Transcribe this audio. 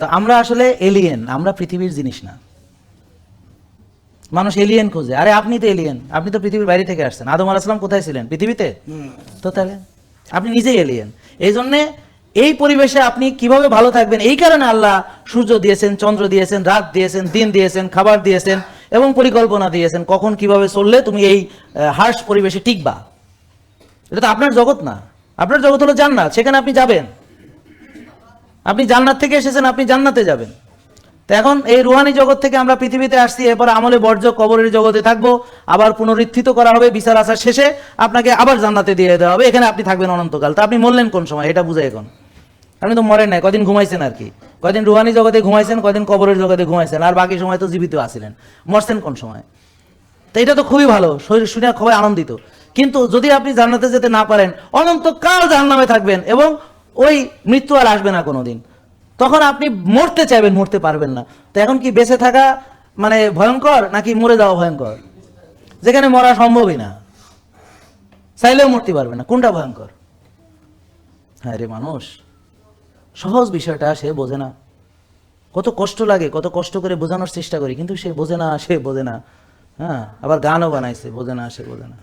তো আমরা আসলে এলিয়েন, আমরা পৃথিবীর জিনিস না। মানুষ এলিয়েন খোঁজে, আরে আপনি তো এলিয়েন, আপনি তো পৃথিবীর বাইরে থেকে আসছেন। আদম আলাইহিস সালাম কোথায় ছিলেন? পৃথিবীতে। তো তাহলে আপনি নিজেই এলিয়েন। এই জন্যে এই পরিবেশে আপনি কিভাবে ভালো থাকবেন, এই কারণে আল্লাহ সূর্য দিয়েছেন, চন্দ্র দিয়েছেন, রাত দিয়েছেন, দিন দিয়েছেন, খাবার দিয়েছেন এবং পরিকল্পনা দিয়েছেন কখন কিভাবে চললে তুমি এই হার্শ পরিবেশে টিকবা। এটা তো আপনার জগৎ না, আপনার জগৎ হলো জান্নাত, সেখানে আপনি যাবেন। আপনি জান্নাত থেকে এসেছেন, আপনি জান্নাতে যাবেন। তো এখন এই রুহানি জগৎ থেকে আমরা পৃথিবীতে আসছি, এরপর আমলে বর্জ্য কবরের জগতে থাকবো, আবার পুনরুত্থিত করা হবে, বিচার আসার শেষে আপনাকে আবার জান্নাতে দিয়ে দেওয়া হবে, এখানে আপনি থাকবেন অনন্তকাল। তো আপনি মরলেন কোন সময় এটা বুঝে এখন? আপনি তো মরেন নাই, কদিন ঘুমাইছেন আর কি, কদিন রুহানি জগতে ঘুমাইছেন, কদিন কবরের জগতে ঘুমাইছেন, আর বাকি সময় তো জীবিত আছিলেন। মরছেন কোন সময়? তো এটা তো খুবই ভালো, শরীর শুনে খুবই আনন্দিত। কিন্তু যদি আপনি জান্নাতে যেতে না পারেন, অনন্তকাল জাহান্নামে থাকবেন এবং ওই মৃত্যু আর আসবে না কোনোদিন। তখন আপনি মরতে চাইবেন, মরতে পারবেন না। তো এখন কি বেঁচে থাকা মানে ভয়ঙ্কর নাকি মরে যাওয়া ভয়ঙ্কর? যেখানে মরা সম্ভবই না, চাইলেও মরতে পারবে না, কোনটা ভয়ঙ্কর? হ্যাঁ রে মানুষ, সহজ বিষয়টা সে বোঝে না। কত কষ্ট লাগে, কত কষ্ট করে বোঝানোর চেষ্টা করি, কিন্তু সে বোঝে না, সে বোঝে না। হ্যাঁ, আবার গানও বানাইছে, বোঝে না, সে বোঝে না।